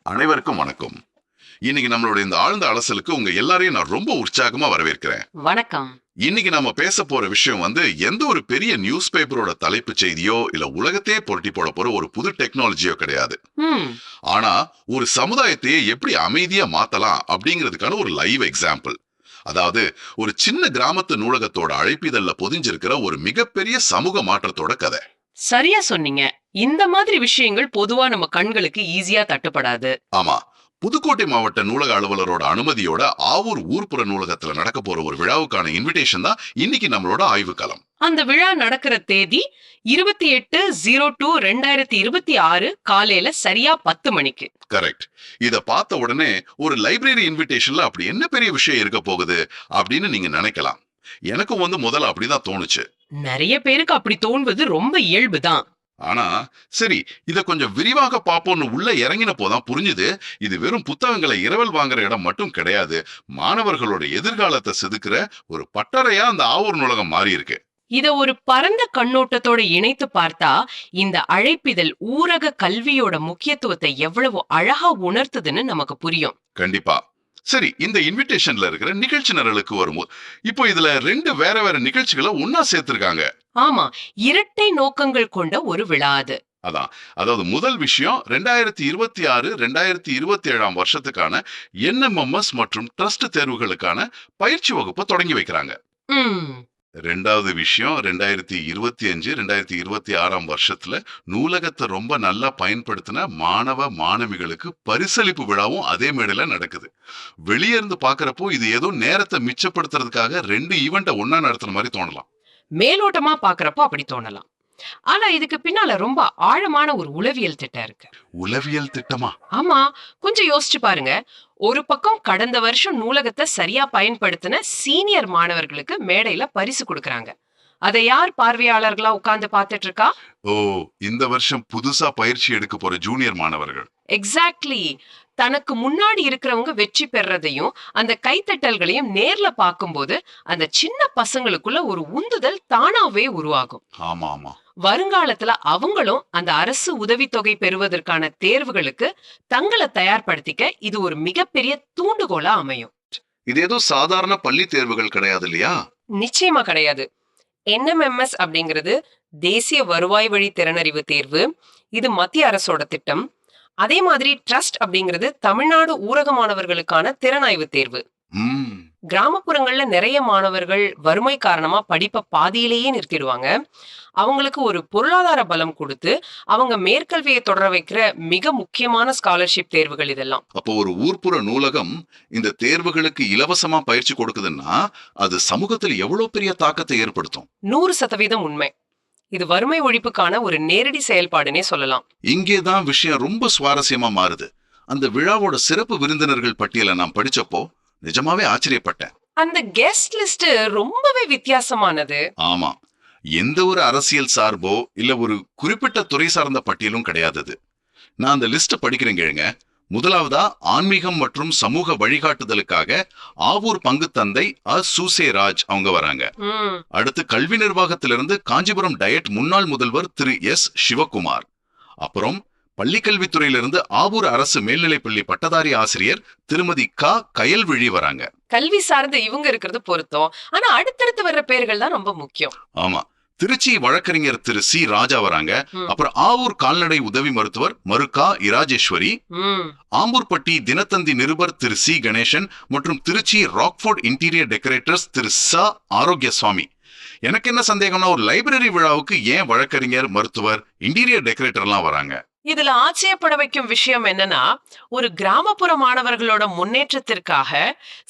அனைவருக்கும் வணக்கம். இன்னைக்கு நம்மளோட இந்த ஆழ்ந்த அலசலுக்கு உங்க எல்லாரையும் நான் ரொம்ப உற்சாகமா வரவேற்கிறேன். வணக்கம். இன்னைக்கு நாம பேச போற விஷயம் எந்த ஒரு பெரிய நியூஸ் பேப்பரோட தலைப்பு செய்தியோ இல்ல உலகத்தையே புரட்டி போட போற ஒரு புது டெக்னாலஜியோ கிடையாது. ம், ஆனா ஒரு சமுதாயத்தையே எப்படி அமைதியா மாத்தலாம் அப்படிங்கிறதுக்கான ஒரு லைவ் எக்ஸாம்பிள். அதாவது ஒரு சின்ன கிராமத்து நூலகத்தோட அழைப்பிதழ்ல பொதிஞ்சிருக்கிற ஒரு மிகப்பெரிய சமூக மாற்றத்தோட கதை. சரியா சொன்னீங்க. இந்த மாதிரி விஷயங்கள் பொதுவா நம்ம கண்களுக்கு ஈஸியா தட்டுப்படாது. ஆமா, புதுக்கோட்டை மாவட்ட நூலக அலுவலரோட அனுமதியோட ஆவூர் ஊர்ப்புற நூலகத்துல நடக்க போற ஒரு விழாவுக்கான இன்விடேஷன் தான் இன்னைக்கு நம்மளோட ஆய்வு களம். அந்த விழா நடக்கிற தேதி 28/02/2026 காலையில சரியா 10 மணிக்கு. கரெக்ட். இத பார்த்த உடனே ஒரு லைப்ரரி இன்விடேஷன்ல அப்படி என்ன பெரிய விஷயம் இருக்க போகுது அப்படின்னு நீங்க நினைக்கலாம். எனக்கும் முதல்ல அப்படிதான் தோணுச்சு. நிறைய பேருக்கு அப்படி தோன்வது ரொம்ப இயல்புதான். ஆனா சரி, இத கொஞ்சம் விரிவாக பாப்போம்னு உள்ள இறங்கின போதான் புரிஞ்சுது, இது வெறும் புத்தகங்களை இரவல் வாங்குற இடம் மட்டும் கிடையாது. மாணவர்களோட எதிர்காலத்தை செதுக்குற ஒரு பட்டறையா அந்த ஆவூர் நூலகம் மாறி இருக்கு. இத ஒரு பரந்த கண்ணோட்டத்தோட இணைத்து பார்த்தா இந்த அழைப்பிதழ் ஊரக கல்வியோட முக்கியத்துவத்தை எவ்வளவு அழகா உணர்த்துதுன்னு நமக்கு புரியும். கண்டிப்பா. சரி, இந்த இன்விடேஷன்ல இருக்கிற நிகழ்ச்சி நிரலுக்கு வரும்போது இப்போ இதுல ரெண்டு வேற வேற நிகழ்ச்சிகளை ஒன்னா சேர்த்திருக்காங்க. ஆமா, இரட்டை நோக்கங்கள் கொண்ட ஒரு விழா அது. அதாவது முதல் விஷயம் 2026-2027 வருஷத்துக்கான NMMS மற்றும் ட்ரஸ்ட் தேர்வுகளுக்கான பயிற்சி வகுப்பை தொடங்கி வைக்கிறாங்க. ம், ரெண்டாவது விஷயம் 2025-2026 வருஷத்துல நூலகத்தை ரொம்ப நல்லா பயன்படுத்தின மாணவ மாணவிகளுக்கு பரிசளிப்பு விழாவும் அதே மேடையில நடக்குது. வெளியே இருந்து பாக்குறப்போ இது ஏதோ நேரத்தை மிச்சப்படுத்துறதுக்காக ரெண்டு ஈவெண்ட்டை ஒன்னா நடத்துற மாதிரி தோணலாம். மேலோட்டமா பாக்குறப்போ அப்படி தோணலாம். ஆனா இதுக்கு பின்னால ரொம்ப ஆழமான ஒரு உளவியல் திட்டம் இருக்கு. உளவியல் திட்டமா? ஆமா, கொஞ்சம் யோசிச்சு பாருங்க. ஒரு பக்கம் கடந்த வருஷம் நூலகத்தை சரியா பயன்படுத்தின சீனியர் மாணவர்களுக்கு மேடையில பரிசு கொடுக்கறாங்க. அதை யார் பார்வையாளர்களா உட்கார்ந்து பார்த்துட்டு இருக்கா? ஓ, இந்த வருஷம் புதுசா பயிற்சி எடுக்க போற ஜூனியர் மாணவர்கள். எக்ஸாக்ட்லி. தனக்கு முன்னாடி இருக்கிறவங்க வெற்றி பெறதையும் அந்த கைத்தட்டல்களையும் நேர்ல பார்க்கும்போது அந்த சின்ன பசங்களுக்குள்ள ஒரு உந்துதல் தானாவே உருவாகும். ஆமா ஆமா. வருங்காலத்துல அவங்களும் அந்த அரசு உதவித்தொகை பெறுவதற்கான தேர்வுகளுக்கு தங்களை தயார்படுத்திக்க இது ஒரு மிகப்பெரிய தூண்டுகோலா அமையும். இது ஏதோ சாதாரண பள்ளி தேர்வுகள் கிடையாது இல்லையா? நிச்சயமா கிடையாது. NMMS அப்படிங்கிறது தேசிய வருவாய் வழி திறனறிவு தேர்வு. இது மத்திய அரசோட திட்டம். அதே மாதிரி ட்ரஸ்ட் அப்படிங்கிறது தமிழ்நாடு ஊரக மாணவர்களுக்கான திறனாய்வு தேர்வு. ம், கிராமப்புறங்கள்ல நிறைய மாணவர்கள் வறுமை காரணமா படிப்பை பாதியிலேயே நிறுத்திடுவாங்க. அவங்களுக்கு ஒரு பொருளாதார பலம் கொடுத்து அவங்க மேற்கல்வியை தொடர வைக்கிற மிக முக்கியமான ஸ்காலர்ஷிப் தேர்வுகள் இதெல்லாம். அப்போ ஒரு ஊர்ப்புற நூலகம் இந்த தேர்வுகளுக்கு இலவசமா பயிற்சி கொடுக்குதுன்னா அது சமூகத்தில் எவ்வளவு பெரிய தாக்கத்தை ஏற்படுத்தும்? 100% உண்மை. இது வறுமை ஒழிப்புக்கான ஒரு நேரடி செயல்பாடுனே சொல்லலாம். இங்கேதான் விஷயம் ரொம்ப சுவாரஸ்யமா மாறுது. அந்த விழாவோட சிறப்பு விருந்தினர்கள் பட்டியலை நான் படிச்சப்போ நிஜமாவே ஆச்சரியப்பட்டேன். அந்த கெஸ்ட் லிஸ்ட் ரொம்பவே வித்தியாசமானது. ஆமா, எந்த ஒரு அரசியல் சார்போ இல்ல ஒரு குறிப்பிட்ட துறை சார்ந்த பட்டியலும் கிடையாது அது. நான் அந்த லிஸ்ட் படிக்கிறேன் கேளுங்க. முதலாவதா ஆன்மீகம் மற்றும் சமூக வழிகாட்டுதலுக்காக ஆவூர் பங்கு தந்தை சூசே ராஜ் அவங்க வராங்க. ம், அடுத்து கல்வி நிர்வாகத்திலிருந்து காஞ்சிபுரம் டயட் முன்னாள் முதல்வர் திரு எஸ் சிவகுமார். அப்புறம் பள்ளிக்கல்வித்துறையிலிருந்து ஆவூர் அரசு மேல்நிலைப்பள்ளி பட்டதாரி ஆசிரியர் திருமதி கயல்விழி வராங்க. கல்வி சார்ந்து இவங்க இருக்கிறது பொருத்தம். ஆனா அடுத்தடுத்து வர்ற பேர்கள் தான் ரொம்ப முக்கியம். ஆமா, திருச்சி வழக்கறிஞர் திரு சி ராஜா வராங்க. ம். அப்புறம் ஆவூர் கால்நடை உதவி மருத்துவர் மருக்கா இராஜேஸ்வரி, ம், ஆம்பூர்பட்டி தினத்தந்தி நிருபர் திரு சி கணேசன் மற்றும் திருச்சி ராக்ஃபோர்ட் இன்டீரியர் டெக்கரேட்டர்ஸ் திரு ச ஆரோக்கியசுவாமி. எனக்கு என்ன சந்தேகம்னா, ஒரு லைப்ரரி விழாவுக்கு ஏன் வழக்கறிஞர், மருத்துவர், இன்டீரியர் டெக்கரேட்டர்லாம் வராங்க? இதுல ஆச்சரியப்பட வைக்கும் விஷயம் என்னன்னா, ஒரு கிராமப்புற மாணவர்களோட முன்னேற்றத்திற்காக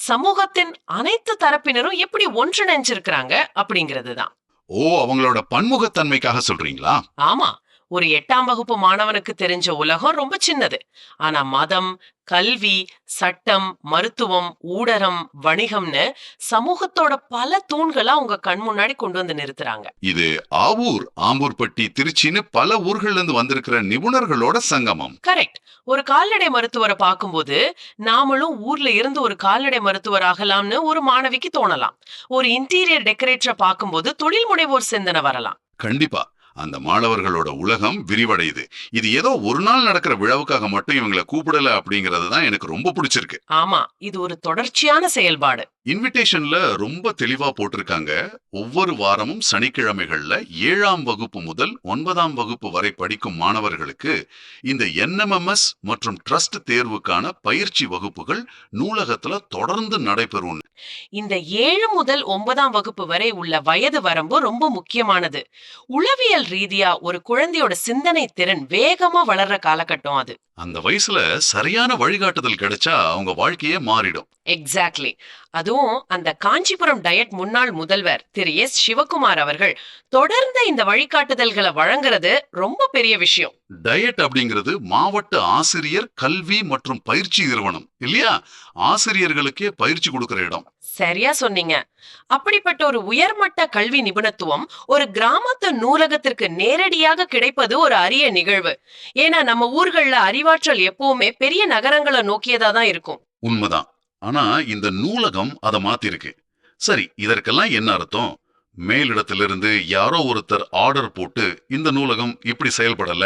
சமூகத்தின் அனைத்து தரப்பினரும் எப்படி ஒன்றிணைஞ்சிருக்கிறாங்க அப்படிங்கிறதுதான். ஓ, அவங்களோட பன்முகத்தன்மைக்காக சொல்றீங்களா? ஆமா, ஒரு 8ஆம் வகுப்பு மாணவனுக்கு தெரிஞ்ச உலகம் ரொம்ப சின்னது. ஆனா மதம், கல்வி, சட்டம், மருத்துவம், ஊடகம், வணிகம்னு சமூகத்தோட பல தூண்களா உங்க கண் முன்னாடி கொண்டு வந்து நிறுத்துறாங்க. இது ஆவூர், ஆம்பூர்பட்டி, திருச்சின்னு பல ஊர்கள்ல இருந்து வந்திருக்கிற நிபுணர்களோட சங்கமம். கரெக்ட். ஒரு கால்நடை மருத்துவரை பார்க்கும்போது நாமளும் ஊர்ல இருந்து ஒரு கால்நடை மருத்துவர் ஆகலாம்னு ஒரு மாணவிக்கு தோணலாம். ஒரு இன்டீரியர் டெக்கரேட்டரை பார்க்கும்போது தொழில் முனைவோர் சிந்தனை வரலாம். கண்டிப்பா. அந்த மாணவர்களோட உலகம் விரிவடையுது. இது ஏதோ ஒரு நாள் நடக்கிற விழாவுக்காக மட்டும் இவங்களை கூப்பிடல அப்படிங்கறது தான் எனக்கு ரொம்ப பிடிச்சிருக்கு. ஆமா, இது ஒரு தொடர்ச்சியான செயல்பாடு. இன்விடேஷன்ல ரொம்ப தெளிவா போட்டிருக்காங்க. ஒவ்வொரு வாரமும் சனிக்கிழமைகள்ல 7ஆம் வகுப்பு முதல் 9ஆம் வகுப்பு வரை படிக்கும் மாணவர்களுக்கு இந்த என்எம்எம்எஸ் மற்றும் ட்ரஸ்ட் தேர்வுக்கான பயிற்சி வகுப்புகள் நூலகத்துல தொடர்ந்து நடைபெறும். இந்த 7 முதல் 9ஆம் வகுப்பு வரை உள்ள வயது வரம்பு ரொம்ப முக்கியமானது. உளவியல் ரீதியா ஒரு குழந்தையோட சிந்தனை திறன் வேகமா வளர்ற காலகட்டம் அது. அந்த வயசுல சரியான வழிகாட்டுதல் கிடைச்சா அவங்க வாழ்க்கையே மாறிடும். எக்ஸாக்ட்லி. அதுவும் அந்த காஞ்சிபுரம் டயட் முன்னாள் முதல்வர் திரு எஸ் சிவகுமார் அவர்கள் தொடர்ந்து இந்த வழிகாட்டுதல்களை வழங்குறது ரொம்ப பெரிய விஷயம். டயட் அப்படிங்கிறது மாவட்ட ஆசிரியர் கல்வி மற்றும் பயிற்சி நிறுவனம் இல்லையா? ஆசிரியர்களுக்கே பயிற்சி கொடுக்கிற இடம். சரியா சொன்னீங்க. அப்படிப்பட்ட ஒரு உயர்மட்ட கல்வி நிபுணத்துவம் ஒரு கிராமத்து நூலகத்திற்கு நேரடியாக கிடைப்பது ஒரு அரிய நிகழ்வு. ஏன்னா நம்ம ஊர்கள்ல அறிவாற்றல் எப்பவுமே பெரிய நகரங்களை நோக்கியதா தான் இருக்கும். உண்மைதான். ஆனா இந்த நூலகம் அதை மாத்திருக்கு. சரி, இதற்கெல்லாம் என்ன அர்த்தம்? மேலிடத்திலிருந்து யாரோ ஒருத்தர் ஆர்டர் போட்டு இந்த நூலகம் இப்படி செயல்படல.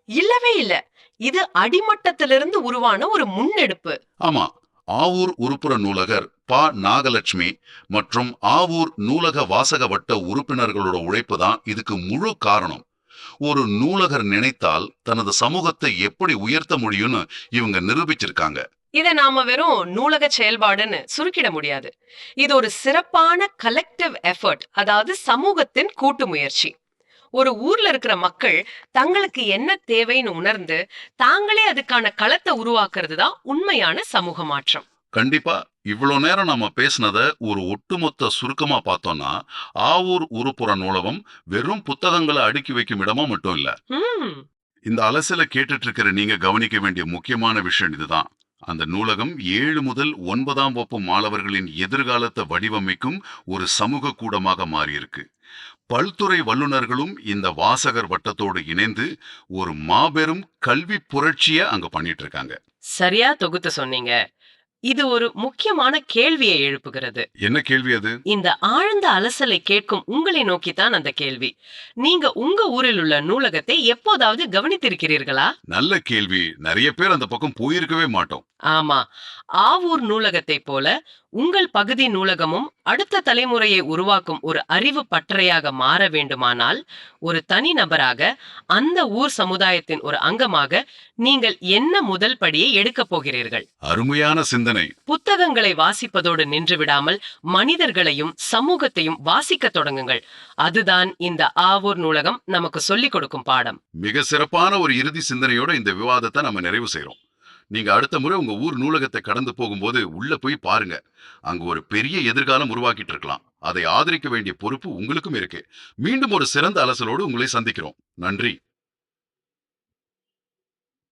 இல்லவே இல்ல. இது அடிமட்டத்திலிருந்து உருவான ஒரு முன்னெடுப்பு. ஆமா, ஆவூர் உருப்புற நூலகர் பா. நாகலட்சுமி மற்றும் ஆவூர் நூலக வாசக வட்ட உறுப்பினர்களோட உழைப்பு தான் இதுக்கு முழு காரணம். ஒரு நூலகர் நினைத்தால் தனது சமூகத்தை எப்படி உயர்த்த முடியும்னு இவங்க நிரூபிச்சிருக்காங்க. இதை நாம வெறும் நூலக செயல்பாடுன்னு சுருக்கிட முடியாது. இது ஒரு சிறப்பான கலெக்டிவ் எஃபர்ட், அதாவது சமூகத்தின் கூட்டு முயற்சி. ஒரு ஊர்ல இருக்கிற மக்கள் தங்களுக்கு என்ன தேவைன்னு உணர்ந்து தாங்களே அதுக்கான களத்தை உருவாக்குறது தான் உண்மையான சமூக மாற்றம். கண்டிப்பா. இவ்வளவு நேரம் நம்ம பேசினத ஒரு ஒட்டுமொத்த சுருக்கமா பார்த்தோம்னா, ஆவூர் உருப்புற நூலகம் வெறும் புத்தகங்களை அடுக்கி வைக்கும் இடமா மட்டும் இல்ல. இந்த அலசலை கேட்டுட்டு இருக்கிற நீங்க கவனிக்க வேண்டிய முக்கியமான விஷயம் இதுதான். அந்த நூலகம் 7 முதல் 9ஆம் வகுப்பு மாணவர்களின் எதிர்காலத்தை வடிவமைக்கும் ஒரு சமூக கூடமாக மாறியிருக்கு. பல்துறை வல்லுநர்களும் இந்த வாசகர் வட்டத்தோடு இணைந்து ஒரு மாபெரும் கல்வி புரட்சியை அங்க பண்ணிட்டு இருக்காங்க. சரியா தொகுத்து சொன்னீங்க. இது ஒரு முக்கியமான கேள்வியை எழுப்புகிறது. என்ன கேள்வி அது? இந்த ஆழ்ந்த அலசலை கேட்கும் உங்களை நோக்கித்தான் அந்த கேள்வி. நீங்க உங்க ஊரில் உள்ள நூலகத்தை எப்போதாவது கவனித்திருக்கிறீர்களா? நல்ல கேள்வி. நிறைய பேர் அந்த பக்கம் போயிருக்கவே மாட்டோம். ஆமா, ஆவூர் நூலகத்தை போல உங்கள் பகுதி நூலகமும் அடுத்த தலைமுறையை உருவாக்கும் ஒரு அறிவு பட்டறையாக மாற வேண்டுமானால் ஒரு தனி நபராக அந்த ஊர் சமுதாயத்தின் ஒரு அங்கமாக நீங்கள் என்ன முதல் படியை எடுக்க போகிறீர்கள்? அருமையான சிந்தனை. புத்தகங்களை வாசிப்பதோடு நின்று விடாமல் மனிதர்களையும் சமூகத்தையும் வாசிக்க தொடங்குங்கள். அதுதான் இந்த ஆவூர் நூலகம் நமக்கு சொல்லிக் கொடுக்கும் பாடம். மிக சிறப்பான ஒரு இறுதி சிந்தனையோட இந்த விவாதத்தை நம்ம நிறைவு செய்றோம். நீங்க அடுத்த முறை உங்க ஊர் நூலகத்தை கடந்து போகும்போது உள்ள போய் பாருங்க. அங்க ஒரு பெரிய எதிர்காலம் உருவாக்கிட்டு இருக்கலாம். அதை ஆதரிக்க வேண்டிய பொறுப்பு உங்களுக்கும் இருக்கு. மீண்டும் ஒரு சிறந்த அலசலோடு உங்களை சந்திக்கிறோம். நன்றி.